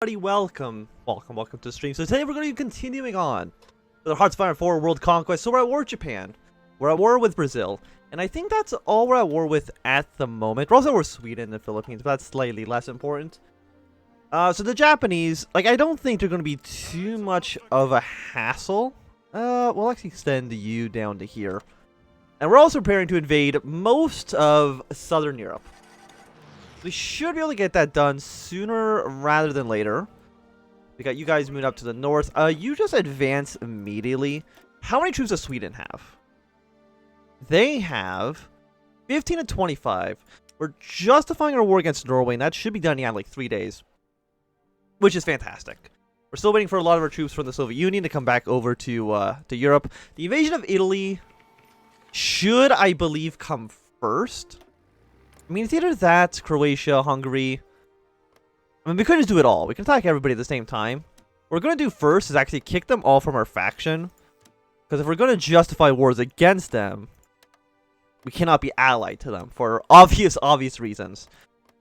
Everybody, welcome to the stream. So today we're going to be continuing on with our Hearts of Iron 4 World Conquest. So we're at war with Japan, we're at war with Brazil, and I think that's all we're at war with at the moment. We're also at war with Sweden and the Philippines, but that's slightly less important. So the Japanese, I don't think they're going to be too much of a hassle. We'll actually extend you down to here. And we're also preparing to invade most of Southern Europe. We should be able to get that done sooner rather than later. We got you guys moving up to the north. You just advance immediately. How many troops does Sweden have? They have 15 and 25. We're justifying our war against Norway, and that should be done in like 3 days, which is fantastic. We're still waiting for a lot of our troops from the Soviet Union to come back over to Europe. The invasion of Italy should, I believe, come first. I mean, it's either that, Croatia, Hungary. I mean, we could just do it all. We can attack everybody at the same time. What we're going to do first is actually kick them all from our faction. Because if we're going to justify wars against them, we cannot be allied to them for obvious reasons.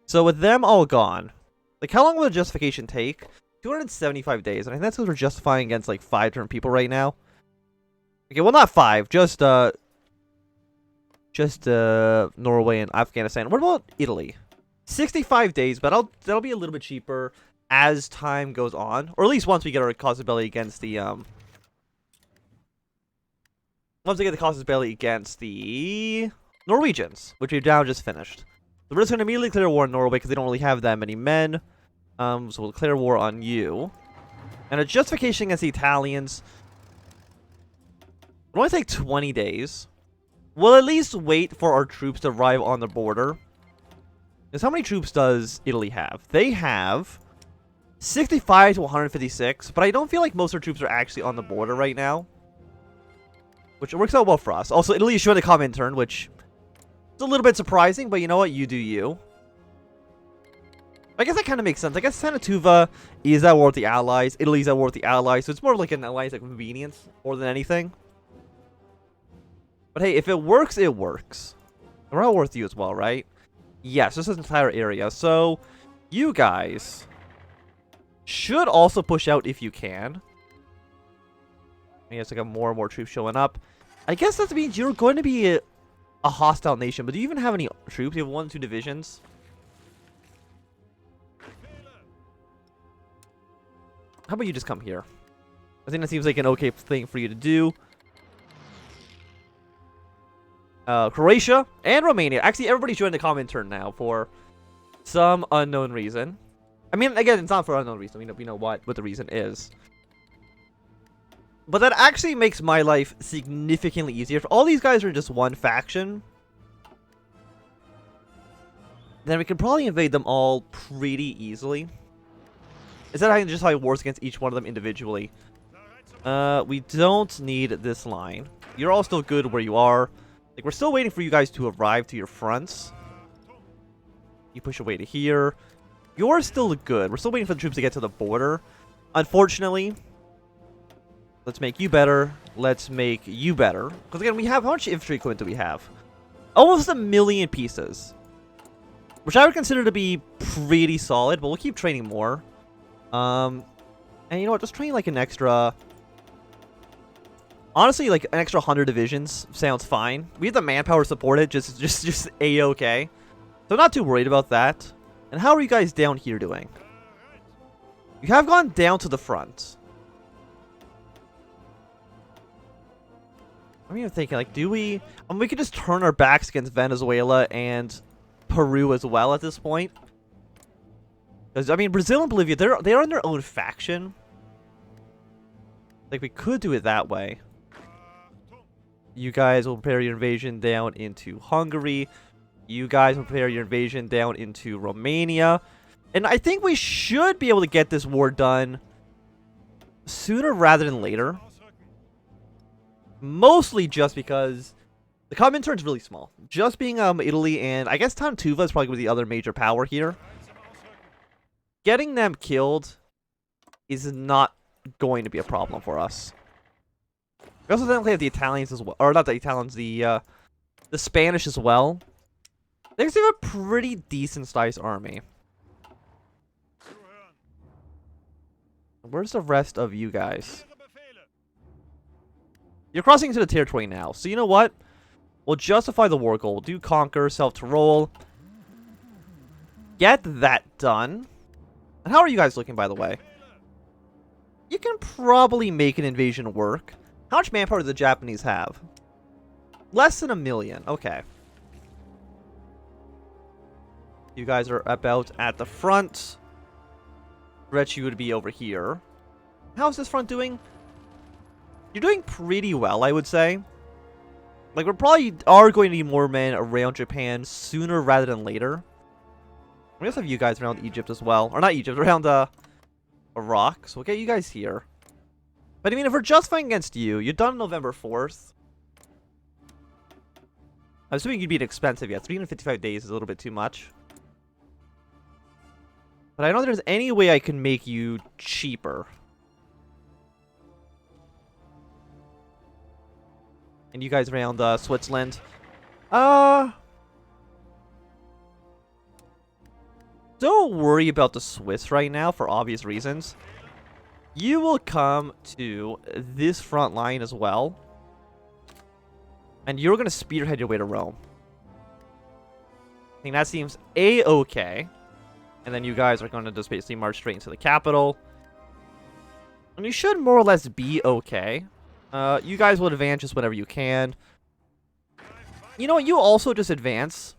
So with them all gone, how long will the justification take? 275 days. And I think that's because we're justifying against 5 different people right now. Okay, well, not 5. Just Norway and Afghanistan. What about Italy? 65 days, but that'll be a little bit cheaper as time goes on, or at least once we get our casus belli against the Norwegians, which we've now just finished. So we're just going to immediately declare war on Norway because they don't really have that many men. So we'll declare war on you, and a justification against the Italians. It'll only take 20 days. We'll at least wait for our troops to arrive on the border. Because how many troops does Italy have? They have 65 to 156, but I don't feel like most of our troops are actually on the border right now, which works out well for us. Also, Italy is showing the Comintern, which is a little bit surprising, but you know what? You do you. I guess that kind of makes sense. I guess Sanatuva is at war with the Allies. Italy's at war with the Allies, so it's more like an alliance of convenience more than anything. But hey, if it works, it works. And we're all worth you as well, right? Yes, this is an entire area. So, you guys should also push out if you can. I guess I got more and more troops showing up. I guess that means you're going to be a hostile nation. But do you even have any troops? You have 1, 2 divisions. How about you just come here? I think that seems like an okay thing for you to do. Croatia and Romania. Actually, everybody's joined the Comintern now for some unknown reason. I mean, again, it's not for unknown reason. We know what the reason is. But that actually makes my life significantly easier. If all these guys are just one faction, then we can probably invade them all pretty easily. Instead of having to just fight wars against each one of them individually. We don't need this line. You're all still good where you are. We're still waiting for you guys to arrive to your fronts. You push away to here. You're still good. We're still waiting for the troops to get to the border. Unfortunately, let's make you better. Let's make you better. Because again, we have, how much infantry equipment do we have? Almost 1 million pieces. Which I would consider to be pretty solid, but we'll keep training more. And you know what? Just train an extra... Honestly, an extra 100 divisions sounds fine. We have the manpower to support it, just A-okay. So I'm not too worried about that. And how are you guys down here doing? You have gone down to the front. I'm even thinking, do we... we could just turn our backs against Venezuela and Peru as well at this point. Because, I mean, Brazil and Bolivia, they are in their own faction. We could do it that way. You guys will prepare your invasion down into Hungary. You guys will prepare your invasion down into Romania. And I think we should be able to get this war done sooner rather than later. Mostly just because the Comintern is really small. Just being Italy and I guess Tantuva is probably the other major power here. Getting them killed is not going to be a problem for us. We also technically have the Italians as well, or not the Italians, the Spanish as well. They actually have a pretty decent sized army. Where's the rest of you guys? You're crossing into the territory now. So you know what? We'll justify the war goal. We'll do conquer, self-to-roll. Get that done. And how are you guys looking, by the way? You can probably make an invasion work. How much manpower do the Japanese have? Less than 1 million. Okay. You guys are about at the front. Rechu would be over here. How's this front doing? You're doing pretty well, I would say. Like, we probably are going to need more men around Japan sooner rather than later. We also have you guys around Egypt as well. Or not Egypt, around Iraq. So we'll get you guys here. But I mean, if we're just fighting against you, you're done November 4th. I'm assuming you'd be expensive. Yeah, 355 days is a little bit too much. But I don't think there's any way I can make you cheaper. And you guys around Switzerland. Don't worry about the Swiss right now for obvious reasons. You will come to this front line as well. And you're going to spearhead your way to Rome. I think that seems a-okay. And then you guys are going to just basically march straight into the capital. And you should more or less be okay. You guys will advance just whenever you can. You know what? You also just advance.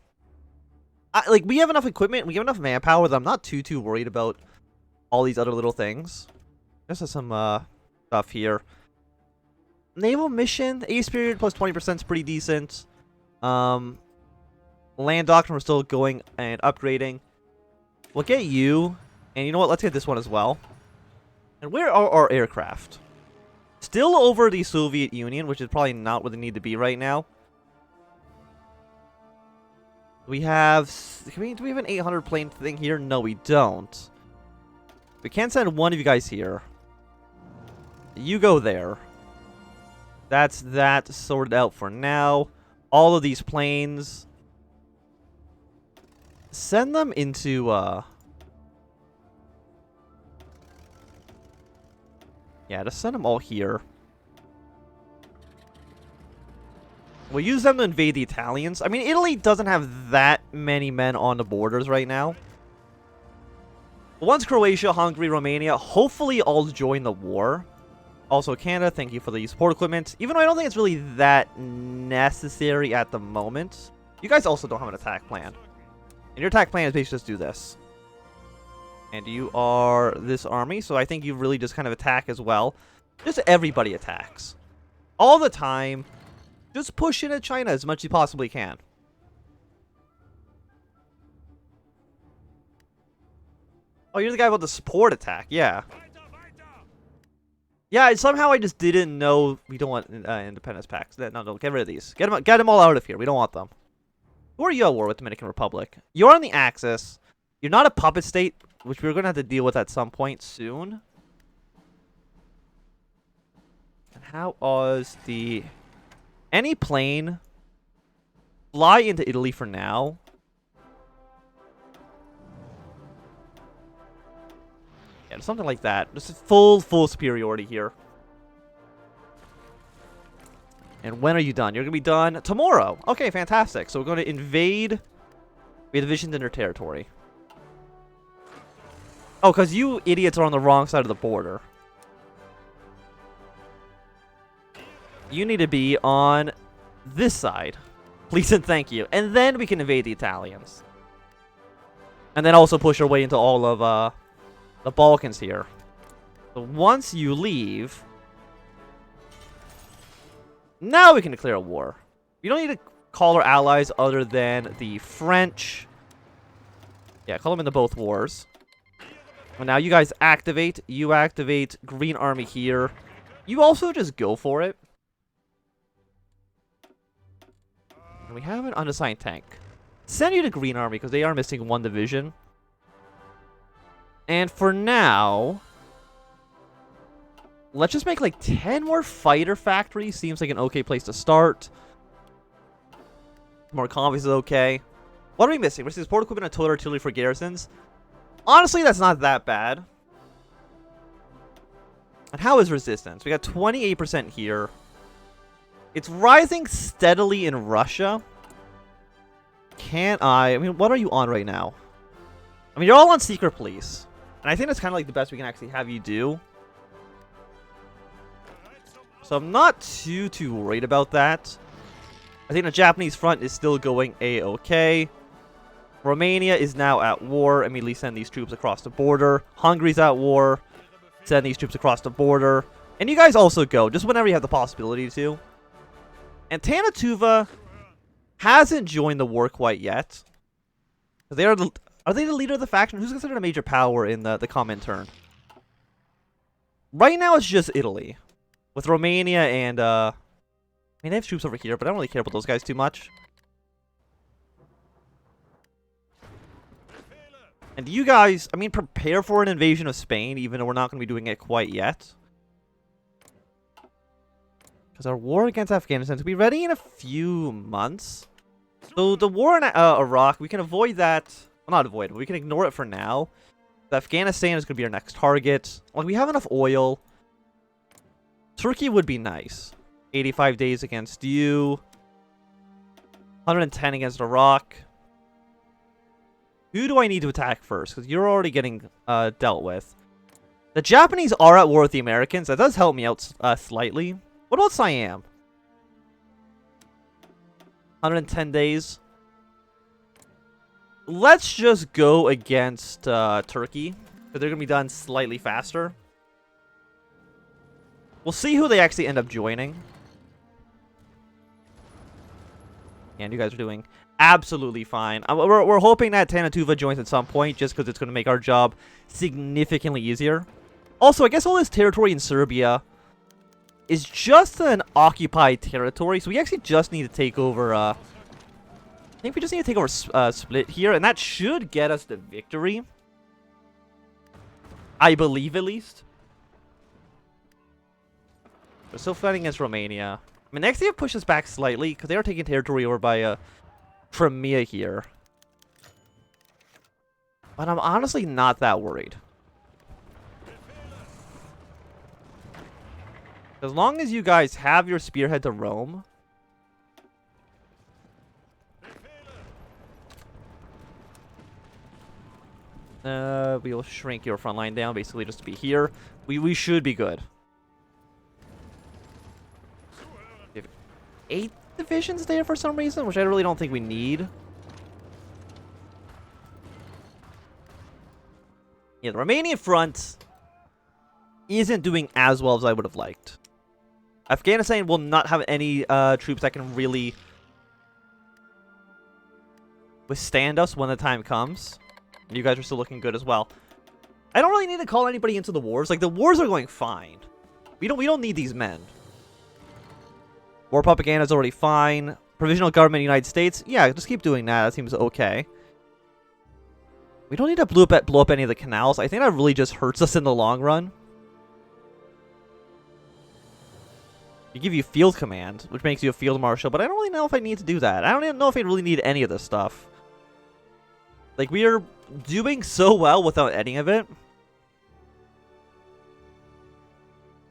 Like, we have enough equipment, we have enough manpower that I'm not too worried about all these other little things. There's some stuff here. Naval mission, ace period plus 20% is pretty decent. Land doctrine, we're still going and upgrading. We'll get you, and you know what? Let's get this one as well. And where are our aircraft? Still over the Soviet Union, which is probably not where they need to be right now. We have... do we have an 800 plane thing here? No, we don't. We can't send one of you guys here. You go there. That's that sorted out for now. All of these planes... send them into, yeah, just send them all here. We'll use them to invade the Italians. I mean, Italy doesn't have that many men on the borders right now. But once Croatia, Hungary, Romania, hopefully all join the war. Also, Canada, thank you for the support equipment. Even though I don't think it's really that necessary at the moment. You guys also don't have an attack plan. And your attack plan is basically just do this. And you are this army, so I think you really just kind of attack as well. Just everybody attacks. All the time. Just push into China as much as you possibly can. Oh, you're the guy about the support attack. Yeah. Yeah, somehow I just didn't know we don't want independence packs. No, get rid of these. Get them all out of here. We don't want them. Who are you at war with, Dominican Republic? You're on the Axis. You're not a puppet state, which we're going to have to deal with at some point soon. And how was the... any plane fly into Italy for now? Yeah, something like that. Just full superiority here. And when are you done? You're going to be done tomorrow. Okay, fantastic. So we're going to invade. We have divisions in their territory. Oh, because you idiots are on the wrong side of the border. You need to be on this side. Please and thank you. And then we can invade the Italians. And then also push our way into all of the Balkans here. So once you leave... now we can declare a war. We don't need to call our allies other than the French. Yeah, call them into both wars. And now you guys activate. You activate Green Army here. You also just go for it. And we have an unassigned tank. Send you to Green Army because they are missing one division. And for now... let's just make like 10 more fighter factories. Seems like an okay place to start. More convoys is okay. What are we missing? We're missing support equipment and total artillery for garrisons. Honestly, that's not that bad. And how is resistance? We got 28% here. It's rising steadily in Russia. I mean, what are you on right now? I mean, you're all on secret police. And I think that's kind of like the best we can actually have you do. So I'm not too worried about that. I think the Japanese front is still going A-okay. Romania is now at war. Immediately send these troops across the border. Hungary's at war. Send these troops across the border. And you guys also go, just whenever you have the possibility to. And Tanatuva hasn't joined the war quite yet. Are they the leader of the faction? Who's considered a major power in the Comintern? Right now it's just Italy. With Romania and, I mean, they have troops over here, but I don't really care about those guys too much. And you guys, I mean, prepare for an invasion of Spain, even though we're not going to be doing it quite yet. Because our war against Afghanistan is going to be ready in a few months. So the war in Iraq, we can avoid that. Well, not avoid it, but we can ignore it for now. Afghanistan is going to be our next target. Like, we have enough oil. Turkey would be nice. 85 days against you. 110 against Iraq. Who do I need to attack first? Because you're already getting dealt with. The Japanese are at war with the Americans. That does help me out slightly. What about Siam? 110 days. Let's just go against Turkey. Because they're going to be done slightly faster. We'll see who they actually end up joining. And you guys are doing absolutely fine. We're hoping that Tanatuva joins at some point, just because it's going to make our job significantly easier. Also, I guess all this territory in Serbia is just an occupied territory, so we actually just need to take over, I think we just need to take over Split here, and that should get us the victory. I believe, at least. We're still fighting against Romania. I mean, next they have pushed us back slightly, because they are taking territory over by, Crimea here. But I'm honestly not that worried. As long as you guys have your spearhead to Rome. We will shrink your front line down, basically just to be here. We should be good. We have 8 divisions there for some reason, which I really don't think we need. Yeah, the Romanian front isn't doing as well as I would have liked. Afghanistan will not have any troops that can really withstand us when the time comes. And you guys are still looking good as well. I don't really need to call anybody into the wars. Like, the wars are going fine. We don't need these men. War propaganda is already fine. Provisional government in the United States. Yeah, just keep doing that. That seems okay. We don't need to blow up any of the canals. I think that really just hurts us in the long run. We give you field command, which makes you a field marshal, but I don't really know if I need to do that. I don't even know if I really need any of this stuff. Like, we are doing so well without any of it.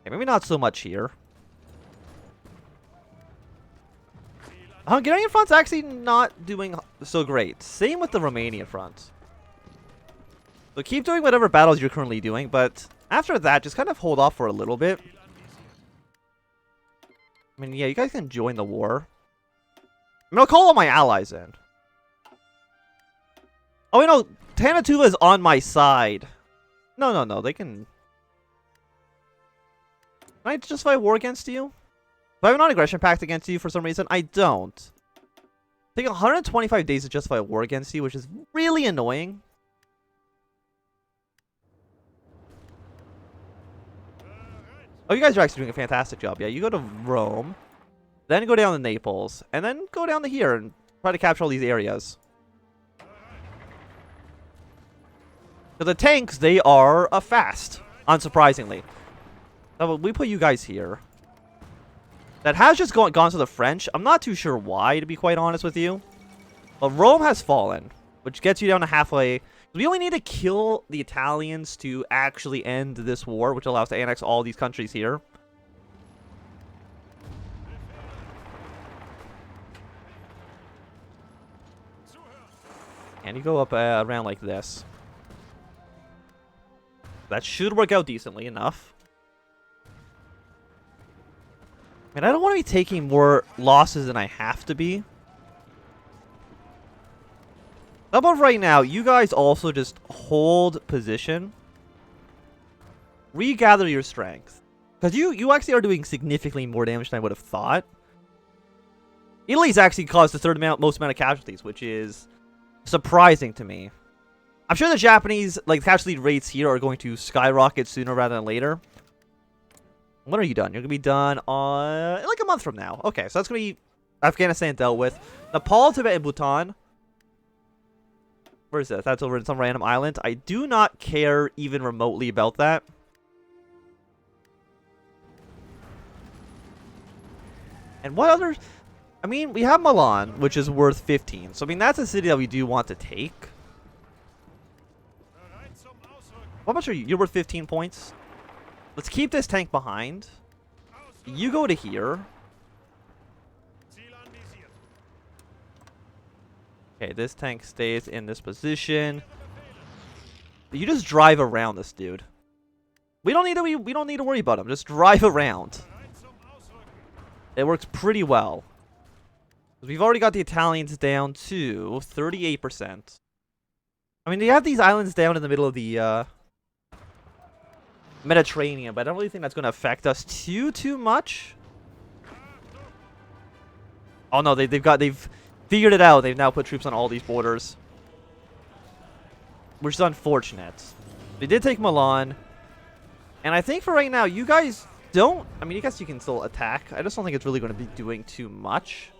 Okay, maybe not so much here. Hungarian front's actually not doing so great. Same with the Romanian front. So keep doing whatever battles you're currently doing, but after that, just kind of hold off for a little bit. I mean, yeah, you guys can join the war. I mean, I'll call all my allies in. Oh, wait, no. Tanatuva is on my side. No. They can... Can I justify war against you? Do I have a non-aggression pact against you for some reason? I don't. Take 125 days to justify a war against you, which is really annoying. Oh, you guys are actually doing a fantastic job. Yeah, you go to Rome, then go down to Naples, and then go down to here and try to capture all these areas. So the tanks, they are fast, unsurprisingly. So we put you guys here. That has just gone to the French. I'm not too sure why, to be quite honest with you. But Rome has fallen, which gets you down to halfway. We only need to kill the Italians to actually end this war, which allows us to annex all these countries here. And you go up around like this. That should work out decently enough. I mean, I don't want to be taking more losses than I have to be. How about right now, you guys also just hold position. Regather your strength. Because you actually are doing significantly more damage than I would have thought. Italy's actually caused the third most amount of casualties, which is surprising to me. I'm sure the Japanese casualty rates here are going to skyrocket sooner rather than later. When are you done? You're going to be done on like a month from now. Okay, so that's going to be Afghanistan dealt with. Nepal, Tibet, and Bhutan. Where is that? That's over in some random island. I do not care even remotely about that. And what others? I mean, we have Milan, which is worth 15. So, I mean, that's a city that we do want to take. How much are you? You're worth 15 points. Let's keep this tank behind. You go to here. Okay, this tank stays in this position. You just drive around this dude. We don't need to worry about him. Just drive around. It works pretty well. We've already got the Italians down to 38%. I mean, they have these islands down in the middle of the Mediterranean, but I don't really think that's going to affect us too much. Oh no, they've figured it out. They've now put troops on all these borders, which is unfortunate. They did take Milan, and I think for right now, you guys don't. I mean, I guess you can still attack. I just don't think it's really going to be doing too much.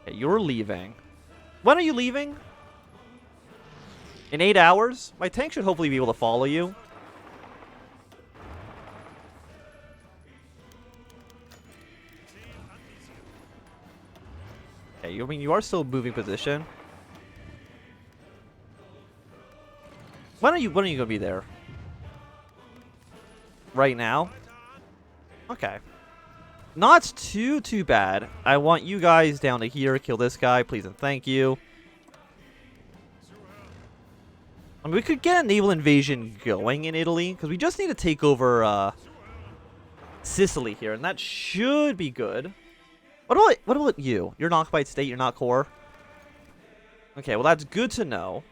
Okay, you're leaving. When are you leaving? In 8 hours? My tank should hopefully be able to follow you. Okay, I mean, you are still moving position. When are you gonna be there? Right now? Okay. Not too bad. I want you guys down to here. Kill this guy, please and thank you. I mean, we could get a naval invasion going in Italy, because we just need to take over Sicily here, and that should be good. What about you? You're an occupied state, you're not core? Okay, well that's good to know.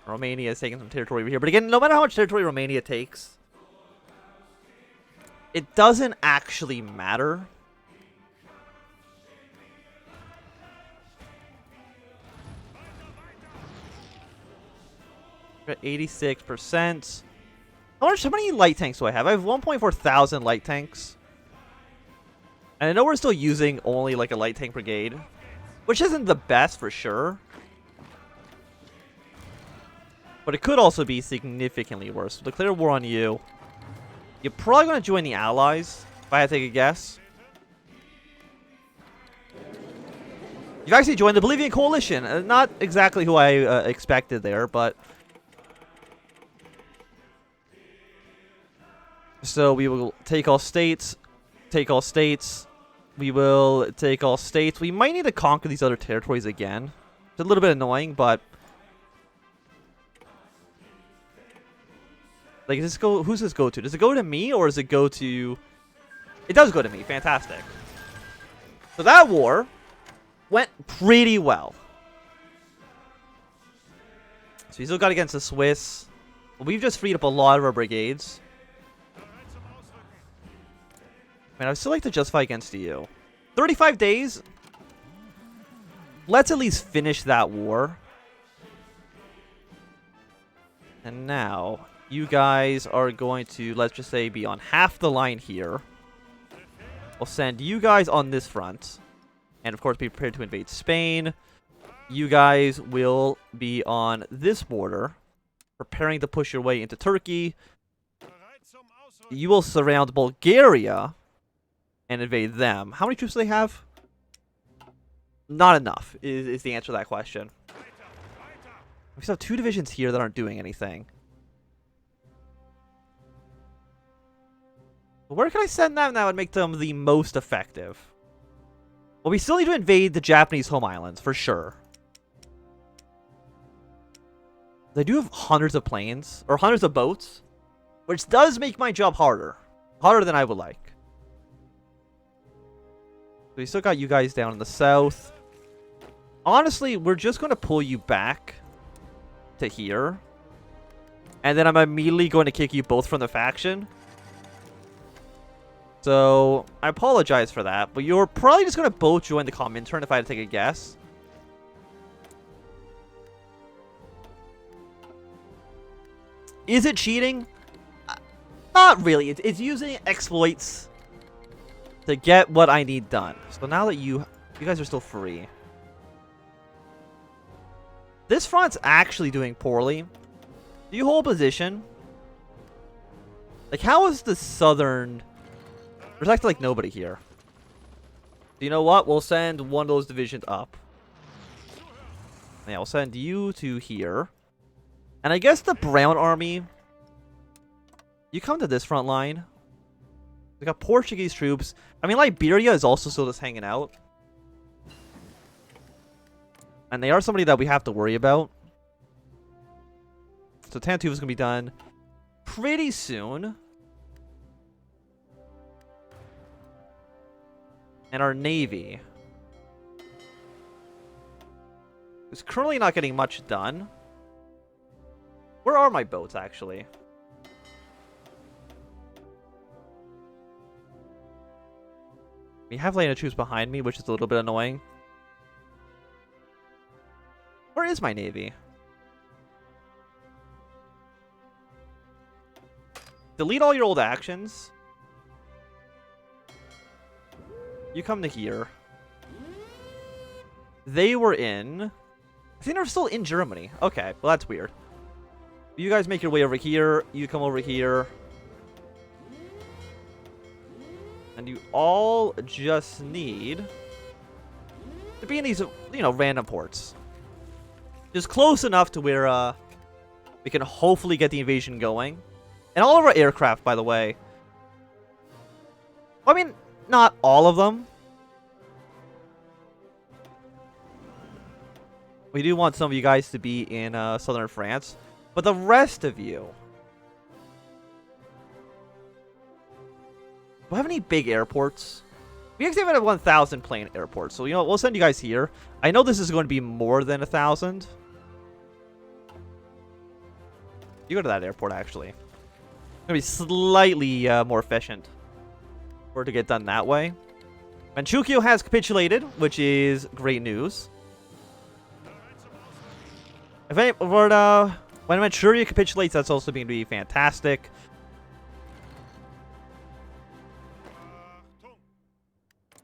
Romania is taking some territory over here, but again, no matter how much territory Romania takes, it doesn't actually matter. We're at 86%. How many light tanks do I have? I have 1.4 thousand light tanks. And I know we're still using only like a light tank brigade, which isn't the best for sure. But it could also be significantly worse. So declare war on you. You're probably going to join the Allies, if I had to take a guess. You've actually joined the Bolivian coalition. Not exactly who I expected there, but... So we will take all states. Take all states. We will take all states. We might need to conquer these other territories again. It's a little bit annoying, but... Like, does this go... Who's this go to? Does it go to me, or does it go to... It does go to me. Fantastic. So that war went pretty well. So we still got against the Swiss. But we've just freed up a lot of our brigades. Man, I'd still like to justify against you. 35 days? Let's at least finish that war. And now... You guys are going to, let's just say, be on half the line here. We'll send you guys on this front. And, of course, be prepared to invade Spain. You guys will be on this border, preparing to push your way into Turkey. You will surround Bulgaria and invade them. How many troops do they have? Not enough is the answer to that question. We still have 2 divisions here that aren't doing anything. Where can I send them that would make them the most effective? Well, we still need to invade the Japanese home islands, for sure. They do have hundreds of planes, or hundreds of boats, which does make my job harder. Harder than I would like. So we still got you guys down in the south. Honestly, we're just going to pull you back to here. And then I'm immediately going to kick you both from the faction. So, I apologize for that, but you're probably just going to both join the Comintern if I had to take a guess. Is it cheating? Not really. It's using exploits to get what I need done. So now that you guys are still free. This front's actually doing poorly. Do you hold position? Like, how is the southern... There's actually, like, nobody here. You know what? We'll send one of those divisions up. Yeah, we'll send you to here. And I guess the Brown Army... You come to this front line. We got Portuguese troops. I mean, Liberia is also still just hanging out. And they are somebody that we have to worry about. So Tantu is going to be done pretty soon. And our Navy is currently not getting much done. Where are my boats, actually? We have landed troops behind me, which is a little bit annoying. Where is my Navy? Delete all your old actions. You come to here. They were in... I think they're still in Germany. Okay, well that's weird. You guys make your way over here. You come over here. And you all just need to be in these, you know, random ports. Just close enough to where we can hopefully get the invasion going. And all of our aircraft, by the way. Well, I mean, not all of them. We do want some of you guys to be in southern France. But the rest of you... Do I have any big airports? We actually have 1,000 plane airports. So, you know, we'll send you guys here. I know this is going to be more than 1,000. You go to that airport, actually. It's going to be slightly more efficient for it to get done that way. Manchukuo has capitulated, which is great news. When Manchuria capitulates, that's also going to be fantastic.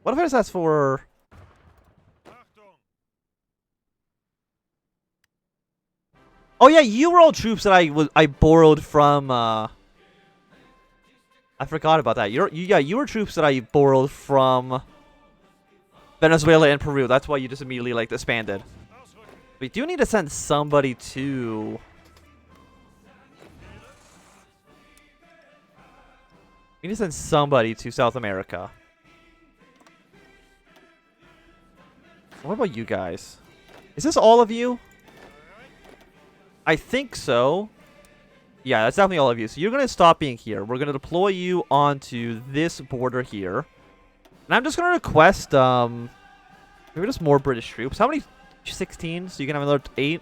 What if I just ask for... Oh yeah, you were all troops that I borrowed from... I forgot about that. You were troops that I borrowed from Venezuela and Peru. That's why you just immediately, like, disbanded. We do need to send somebody to... We need to send somebody to South America. What about you guys? Is this all of you? I think so. Yeah, that's definitely all of you. So you're going to stop being here. We're going to deploy you onto this border here. And I'm just going to request, maybe just more British troops. How many? 16? So you can have another 8?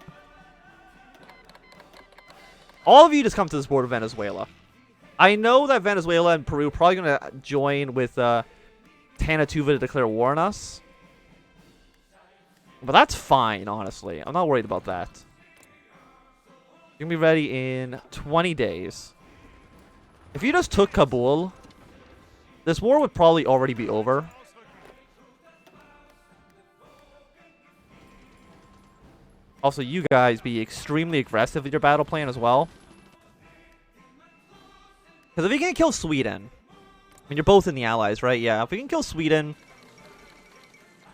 All of you just come to this border of Venezuela. I know that Venezuela and Peru are probably going to join with Tanatuva to declare war on us. But that's fine, honestly. I'm not worried about that. You're going to be ready in 20 days. If you just took Kabul, this war would probably already be over. Also, you guys be extremely aggressive with your battle plan as well. Because if we can kill Sweden, I mean, you're both in the Allies, right? Yeah, if we can kill Sweden,